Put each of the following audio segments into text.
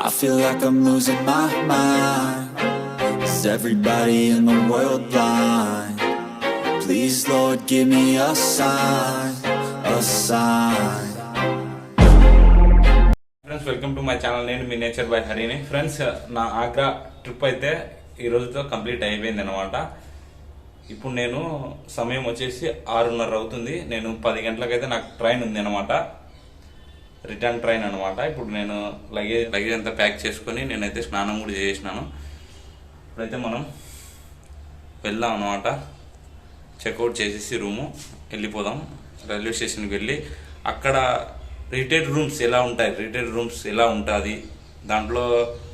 I feel like I'm losing my mind. Is everybody in the world blind? Please Lord give me a sign, a sign. Friends, welcome to my channel. నేను మీ nature by హరిని. Friends, నా Agra trip అయితే ఈ రోజుతో complete అయిపోయింది అనమాట. ఇప్పుడు నేను సమయం వచ్చేసి 6:30 అవుతుంది. నేను 10 గంటలకైతే నాకు ట్రైన్ ఉంది అనమాట, రిటర్న్ ట్రైన్ అనమాట. ఇప్పుడు నేను లగేజ్ అంతా ప్యాక్ చేసుకొని నేనైతే స్నానం కూడా చేసినాను. ఇప్పుడైతే మనం వెళ్దాం అనమాట. చెక్అవుట్ చేసేసి రూము వెళ్ళిపోదాం. రైల్వే స్టేషన్కి వెళ్ళి అక్కడ రిటైల్ రూమ్స్ ఎలా ఉంటుంది, దాంట్లో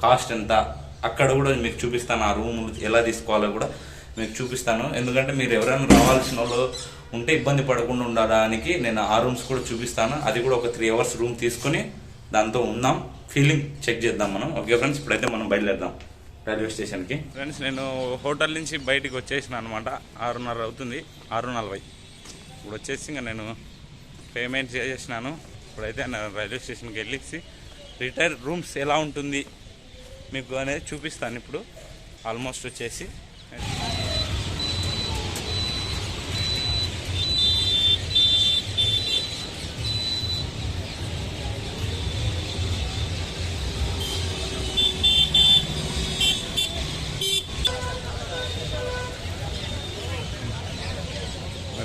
కాస్ట్ ఎంత, అక్కడ కూడా మీకు చూపిస్తాను. ఆ రూమ్ ఎలా తీసుకోవాలో కూడా మీకు చూపిస్తాను. ఎందుకంటే మీరు ఎవరైనా రావాల్సిన వాళ్ళు ఉంటే ఇబ్బంది పడకుండా ఉండడానికి నేను ఆ రూమ్స్ కూడా చూపిస్తాను. అది కూడా ఒక 3 అవర్స్ రూమ్ తీసుకుని దాంతో ఉందాం, ఫీలింగ్ చెక్ చేద్దాం మనం. ఓకే ఫ్రెండ్స్, ఇప్పుడైతే మనం బయలుదేరదాం రైల్వే స్టేషన్కి. ఫ్రెండ్స్, నేను హోటల్ నుంచి బయటికి వచ్చేసిన అనమాట. 6:30 అవుతుంది, 6:40. ఇప్పుడు వచ్చేసి ఇంకా నేను పేమెంట్ చేసేసినాను. ఇప్పుడైతే నేను రైల్వే స్టేషన్కి వెళ్ళేసి రిటైల్ రూమ్స్ ఎలా ఉంటుంది మీకు అనేది చూపిస్తాను. ఇప్పుడు ఆల్మోస్ట్ వచ్చేసి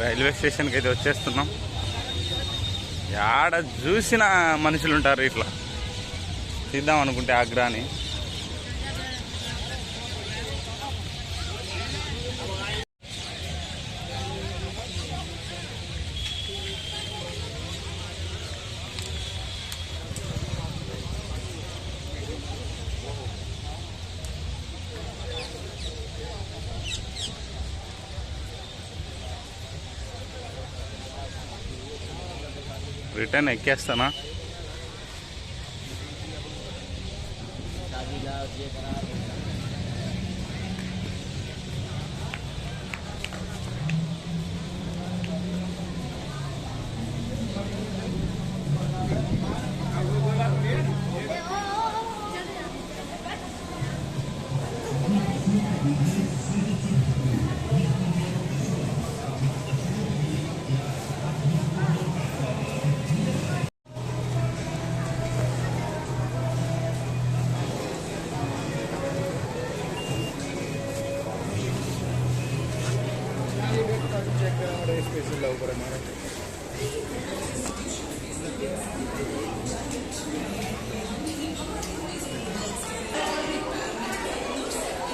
రైల్వే స్టేషన్కి అయితే వచ్చేస్తున్నాం. ఆడ చూసిన మనుషులు ఉంటారు ఇట్లా తీద్దాం అనుకుంటే ఆగ్రాని. రిటర్న్ ఎక్కేస్తానా?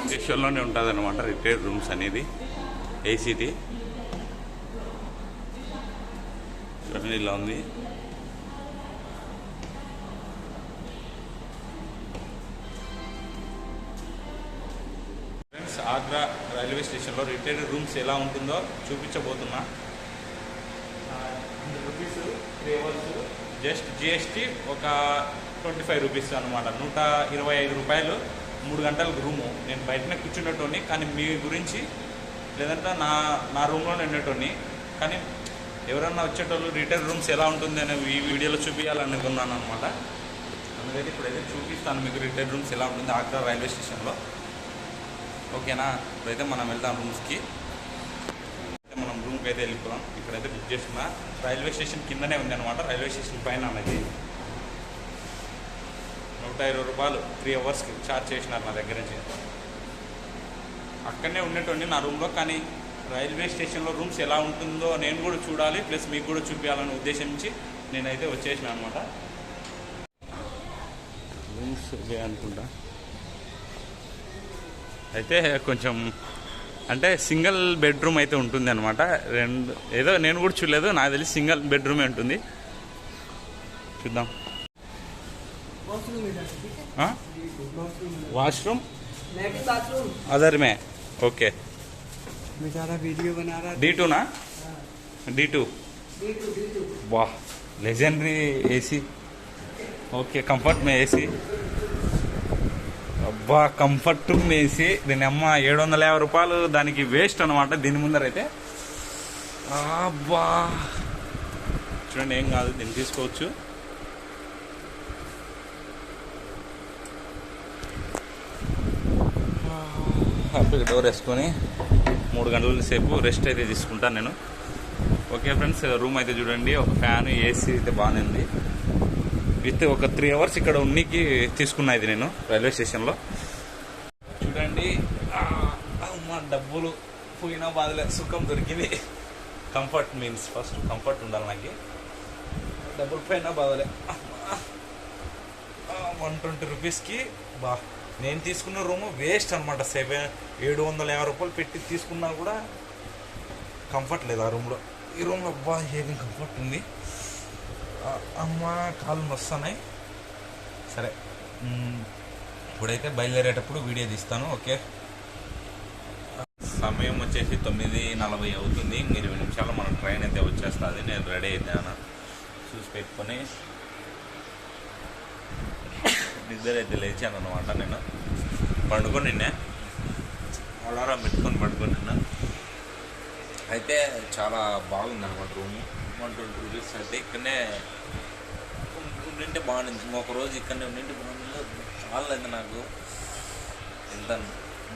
స్టేషన్లోనే ఉంటుంది అనమాట రిటైల్ రూమ్స్ అనేది. ఏసీటీ ఇలా ఉంది. ఫ్రెండ్స్, ఆగ్రా రైల్వే స్టేషన్లో రిటైల్ రూమ్స్ ఎలా ఉంటుందో చూపించబోతున్నా. 100 రూపీస్ 3 అవర్స్, జస్ట్ జిఎస్టీ ఒక 25 రూపీస్ అనమాట. 125 రూపాయలు 3 గంటలకు రూము. నేను బయటనే కూర్చున్నట్టుని, కానీ మీ గురించి లేదంటే నా రూమ్లోనే ఉండేటోని. కానీ ఎవరన్నా వచ్చేటోళ్ళు రిటైల్ రూమ్స్ ఎలా ఉంటుంది అని ఈ వీడియోలో చూపించాలనుకున్నాను అనమాట. అందుకైతే ఇప్పుడైతే చూపిస్తాను మీకు రిటైల్ రూమ్స్ ఎలా ఉంటుంది ఆగ్రా రైల్వే స్టేషన్లో. ఓకేనా? ఇప్పుడైతే మనం వెళ్తాం రూమ్స్కి. మనం రూమ్కి అయితే వెళ్ళిపోదాం. ఇక్కడైతే బుక్ చేసుకున్నా. రైల్వే స్టేషన్ కిందనే ఉంది అనమాట, రైల్వే స్టేషన్ పైన అనేది. 120 రూపాయలు 3 అవర్స్కి ఛార్జ్ చేసినారు నా దగ్గర నుంచి. అక్కడనే ఉండేటోండి నా రూమ్లో. కానీ రైల్వే స్టేషన్లో రూమ్స్ ఎలా ఉంటుందో నేను కూడా చూడాలి, ప్లస్ మీకు కూడా చూపించాలనే ఉద్దేశించి నేనైతే వచ్చేసిన అనమాట. రూమ్స్ అనుకుంటా అయితే కొంచెం అంటే సింగిల్ బెడ్రూమ్ అయితే ఉంటుంది అనమాట. ఏదో నేను కూడా చూడలేదు, నాకు తెలిసి సింగిల్ బెడ్రూమే ఉంటుంది. చూద్దాం. वॉशरूम अदर में ओके. वीडियो बना रहा D2 ना? D2 वाह, लेजेंडरी एसी. ओके, कंफर्ट में एसी. అబ్బా, కంఫర్ట్ में एसी. దీని అమ్మ 750 రూపాయలు దానికి వేస్ట్ అనమాట దీని ముందరైతే. అబ్బా చూడండి, ఏం కాదు, దీన్ని తీసుకోవచ్చు. హ్యాపీగా డోర్ వేసుకొని 3 గంటల సేపు రెస్ట్ అయితే తీసుకుంటాను నేను. ఓకే ఫ్రెండ్స్, రూమ్ అయితే చూడండి, ఒక ఫ్యాన్, ఏసీ అయితే బాగానే ఉంది. విత్ ఒక 3 అవర్స్ ఇక్కడ ఉన్నీకి తీసుకున్నా ఇది నేను రైల్వే స్టేషన్లో. చూడండి, మా డబ్బులు పోయినా బాధలే, సుఖం దొరికింది. కంఫర్ట్ మీన్స్ ఫస్ట్ కంఫర్ట్ ఉండాలి నాకు. డబ్బులు పోయినా బాధలే. 120 రూపీస్కి నేను తీసుకున్న రూము వేస్ట్ అనమాట. 750 రూపాయలు పెట్టి తీసుకున్నా కూడా కంఫర్ట్ లేదు ఆ రూమ్లో. ఈ రూమ్లో ఏమి కంఫర్ట్ ఉంది. అమ్మ కాళ్ళు వస్తున్నాయి. సరే, ఇప్పుడైతే బయలుదేరేటప్పుడు వీడియో తీస్తాను. ఓకే, సమయం వచ్చేసి 9:40 అవుతుంది. 20 నిమిషాలు మన ట్రైన్ అయితే వచ్చేస్తుంది. నేను రెడీ అయిపోయాను, చూసి పెట్టుకొని నిద్ర అయితే లేచాను అనమాట. నేను పండుకొని నిన్నే అలారం పెట్టుకొని పడుకొని అయితే చాలా బాగుంది అనమాట రూము. 120 రూపీస్ అయితే ఇక్కడనే ఉండింటే బాగుంది. ఒకరోజు ఇక్కడనే ఉండింటే బాగుంది. చాలా అయితే నాకు ఎంత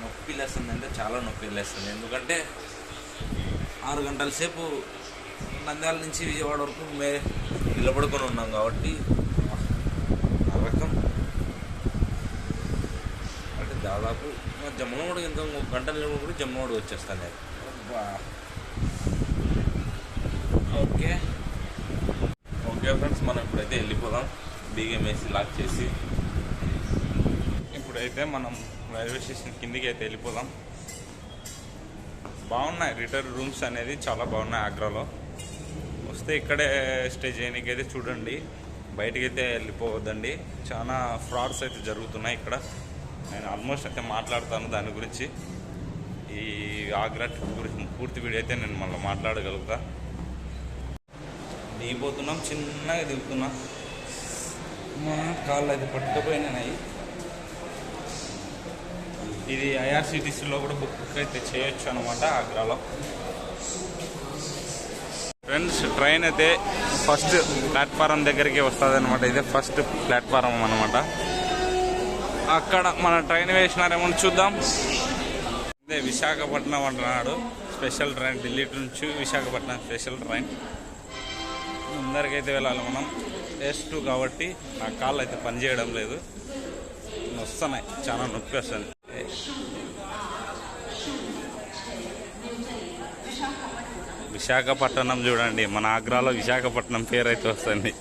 నొప్పి లేస్తుంది అంటే చాలా నొప్పి లేస్తుంది. ఎందుకంటే 6 గంటల సేపు నంద్యాల నుంచి విజయవాడ వరకు నిలబడుకొని ఉన్నాం కాబట్టి ఆ రకం అంటే దాదాపు జమ్మనోడు ఇంకా 1 గంట నిలబడి జమ్మనోడు వచ్చేస్తాను నేను. ఓకే ఫ్రెండ్స్, మనం ఇప్పుడైతే వెళ్ళిపోదాం. బిగం వేసి లాక్ చేసి ఇప్పుడైతే మనం రైల్వే స్టేషన్ కిందికి అయితే వెళ్ళిపోదాం. బాగున్నాయి రిటర్న్ రూమ్స్ అనేది, చాలా బాగున్నాయి. ఆగ్రాలో వస్తే ఇక్కడే స్టే చేయడానికి అయితే చూడండి, బయటికి అయితే వెళ్ళిపోవద్దండి. చాలా ఫ్రాడ్స్ అయితే జరుగుతున్నాయి ఇక్కడ. నేను ఆల్మోస్ట్ అయితే మాట్లాడతాను దాని గురించి. ఈ ఆగ్రా ట్రిప్ గురించి పూర్తి వీడియో అయితే నేను మళ్ళీ మాట్లాడగలుగుతా. దిగిపోతున్నాం, చిన్నగా దిగుతున్నా. మా కాళ్ళు అయితే పట్టుకపోయినాయి. ఇది ఐఆర్సిటీసీలో కూడా బుక్ అయితే చేయొచ్చు అనమాట ఆగ్రాలో. ఫ్రెండ్స్, ట్రైన్ అయితే ఫస్ట్ ప్లాట్ఫారం దగ్గరికి వస్తుంది అనమాట. ఇదే ఫస్ట్ ప్లాట్ఫారం అనమాట. అక్కడ మన ట్రైన్ వేసినారేమో చూద్దాం. అదే విశాఖపట్నం అంటున్నాడు. స్పెషల్ ట్రైన్, ఢిల్లీ నుంచి విశాఖపట్నం స్పెషల్ ట్రైన్. ముందరికైతే వెళ్ళాలి మనం. S2 కాబట్టి నా కాళ్ళు అయితే పనిచేయడం లేదు, వస్తున్నాయి, చాలా నొప్పి వస్తుంది. విశాఖపట్నం చూడండి, మన ఆగ్రాలో విశాఖపట్నం పేరు అయితే వస్తుంది.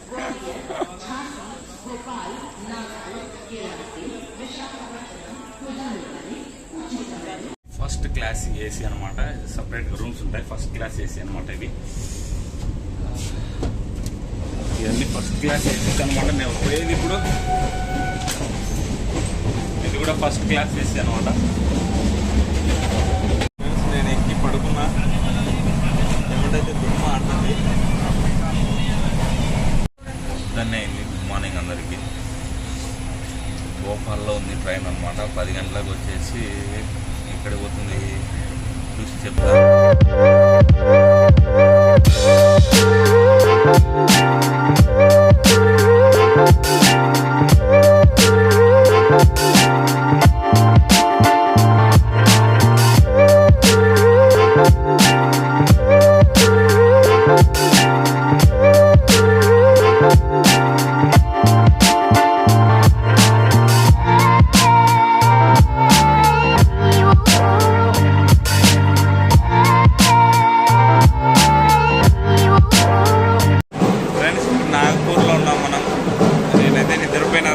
ఫస్ట్ క్లాస్ ఏసీ అనమాట. సపరేట్ రూమ్స్ ఉంటాయి. ఫస్ట్ క్లాస్ ఏసీ అనమాట. ఇవన్నీ ఫస్ట్ క్లాస్ ఏసీ అనమాట. నేను పోయేది ఇప్పుడు ఇది కూడా ఫస్ట్ క్లాస్ ఏసీ అనమాట. నేను ఎక్కి పడుకున్నా, ఏమిటైతే దుమ్మ ఆడుతుంది. దాన్ని అయింది. గుడ్ మార్నింగ్ అందరికీ. భోపాల్లో ఉంది ట్రైన్ అనమాట. 10 గంటలకు వచ్చేసి ఇక్కడికి పోతుంది, చూసి చెప్తా.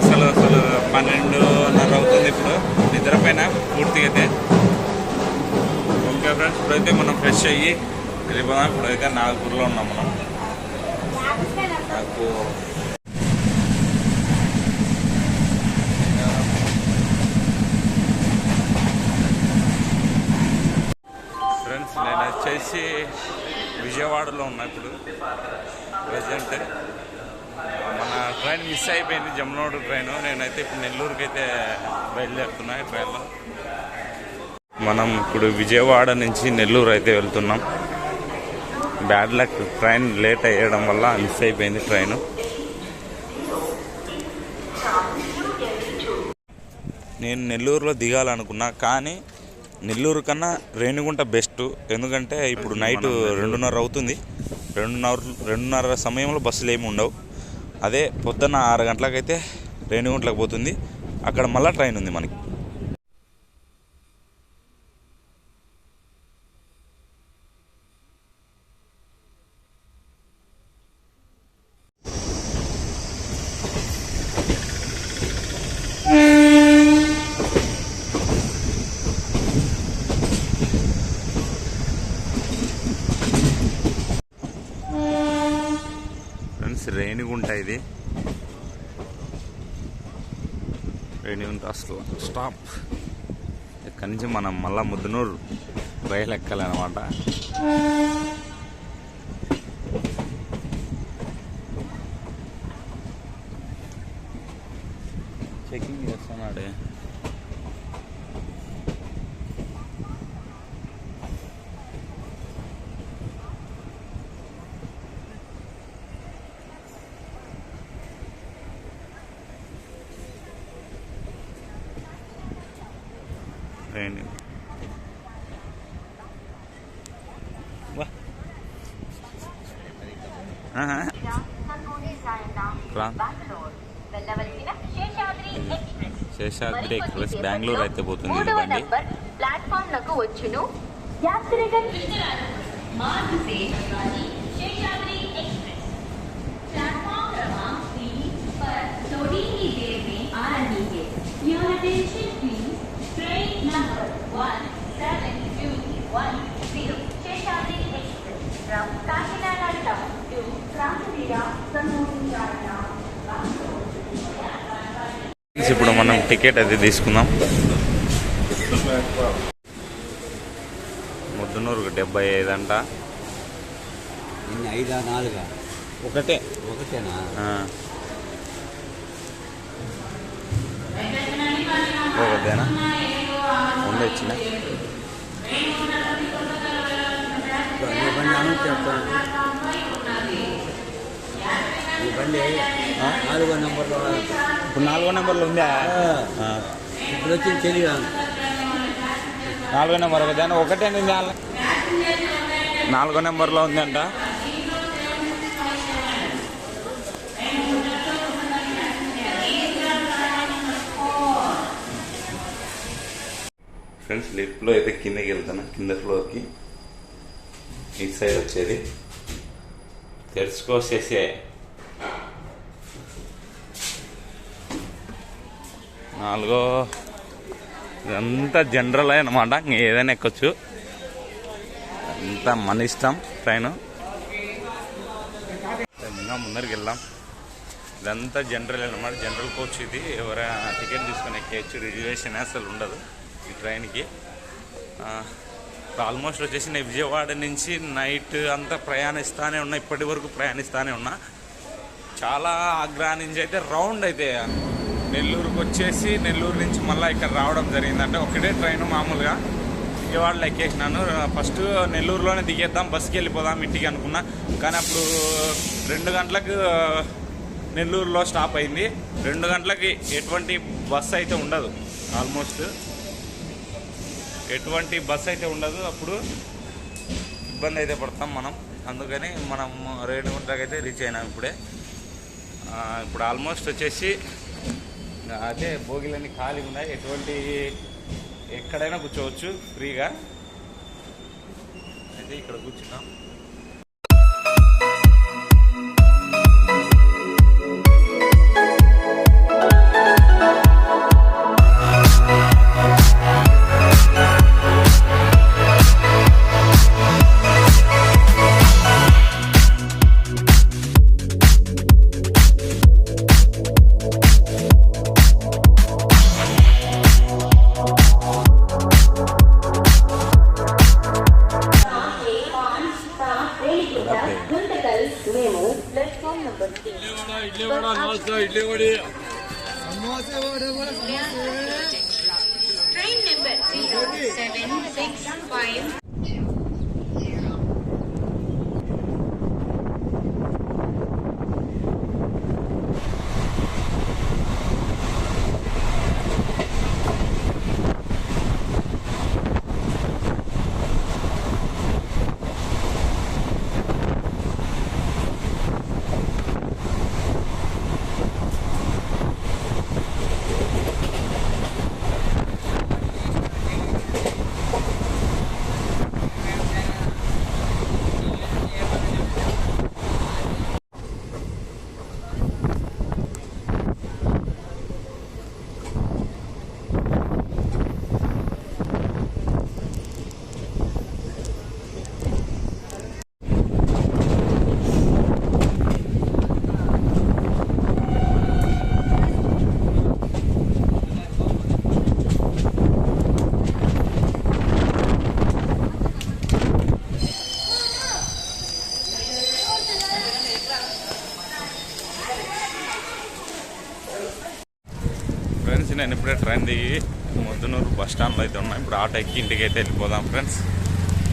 అసలు 12:30 అవుతుంది ఇప్పుడు. నిద్రపోయినా పూర్తిగా అయితే. ఓకే ఫ్రెండ్స్, ఇప్పుడైతే మనం ఫ్రెష్ అయ్యి వెళ్ళిపోదాం. ఇప్పుడైతే నాగపూర్లో ఉన్నాం మనం. నాగపూర్ ఫ్రెండ్స్, నేను వచ్చేసి విజయవాడలో ఉన్నా ఇప్పుడు ప్రజెంట్. మన ట్రైన్ మిస్ అయిపోయింది, జమ్మనోడు ట్రైన్. నేనైతే ఇప్పుడు నెల్లూరుకి అయితే బయలుదేరుతున్నా ఈ ట్రైన్లో. మనం ఇప్పుడు విజయవాడ నుంచి నెల్లూరు అయితే వెళ్తున్నాం. బ్యాడ్ లక్, ట్రైన్ లేట్ అయ్యడం వల్ల మిస్ అయిపోయింది ట్రైన్. నేను నెల్లూరులో దిగాలనుకున్నా, కానీ నెల్లూరు కన్నా రేణిగుంట బెస్ట్. ఎందుకంటే ఇప్పుడు నైట్ 2:30 అవుతుంది. 2:30 సమయంలో బస్సులు ఏమి ఉండవు. అదే పొద్దున్న 6 గంటలకైతే రేణిగుంటలకు పోతుంది. అక్కడ మళ్ళీ ట్రైన్ ఉంది మనకి. రేణిగుంట ఇది. రేణిగుంట స్టాప్. ఇక్కడి నుంచి మనం మళ్ళా ముద్దనూరు రైలు ఎక్కాలన్నమాట. చెకింగ్ చేస్తున్నాడే. శేషాద్రి ఎక్స్ప్రెస్ బెంగళూరు అయితే పోతుంది. ప్లాట్ఫామ్ లకు వచ్చును. ఇప్పుడు మనం టికెట్ అది తీసుకుందాం. ముద్దనూరుకు 75 అంట. ఒకటేనా? ఒకటేనా ఉండొచ్చిన. ఇప్పుడు 4వ నెంబర్లో ఉందా? ఇప్పుడు వచ్చింది తెలియదు. 4వ నెంబర్ ఒకదాని ఒకటే 4వ నెంబర్లో ఉందంట. ఫ్రెండ్స్ లిఫ్ట్లో అయితే కిందకి వెళ్తాను. కింద ఫ్లోర్కి ఇటు సైడ్ వచ్చేది తెరుచుకోసేసే. 4 ఇదంతా జనరల్ అనమాట. ఏదైనా ఎక్కొచ్చు, అంతా మన ఇష్టం. ట్రైన్ ఇంకా ముందరికి వెళ్దాం. ఇదంతా జనరల్ అనమాట. జనరల్ కోచ్ ఇది. ఎవరైనా టికెట్ తీసుకొని ఎక్కేయచ్చు. రిజర్వేషన్ అసలు ఉండదు ఈ ట్రైన్కి. ఆల్మోస్ట్ వచ్చేసి నేను విజయవాడ నుంచి నైట్ అంతా ప్రయాణిస్తూనే ఉన్నా. ఇప్పటి వరకు ప్రయాణిస్తూనే ఉన్నా. చాలా ఆగ్రా నుంచి అయితే రౌండ్ అయితే నెల్లూరుకు వచ్చేసి నెల్లూరు నుంచి మళ్ళీ ఇక్కడ రావడం జరిగిందంటే ఒకటే ట్రైన్. మామూలుగా విజయవాడలో ఎక్కేసినాను. ఫస్ట్ నెల్లూరులోనే దిగేద్దాం, బస్కి వెళ్ళిపోదాం ఇంటికి అనుకున్నా. కానీ అప్పుడు 2 గంటలకు నెల్లూరులో స్టాప్ అయింది. 2 గంటలకి ఎటువంటి బస్సు అయితే ఉండదు. ఆల్మోస్ట్ ఎటువంటి బస్సు అయితే ఉండదు. అప్పుడు ఇబ్బంది అయితే పడతాం మనం. అందుకని మనం రేణిగుంటకి అయితే రీచ్ అయినాం ఇప్పుడే. ఇప్పుడు ఆల్మోస్ట్ వచ్చేసి అదే బోగిలన్నీ ఖాళీగా ఉన్నాయి. ఎక్కడైనా కూర్చోవచ్చు ఫ్రీగా. అయితే ఇక్కడ కూర్చున్నాం. Train number 0765. నుంచి నేను ఇప్పుడే ట్రైన్ దిగి ముద్దనూరు బస్ స్టాండ్లో అయితే ఉన్నా. ఇప్పుడు ఆటో ఎక్కి ఇంటికి అయితే వెళ్ళిపోదాం ఫ్రెండ్స్.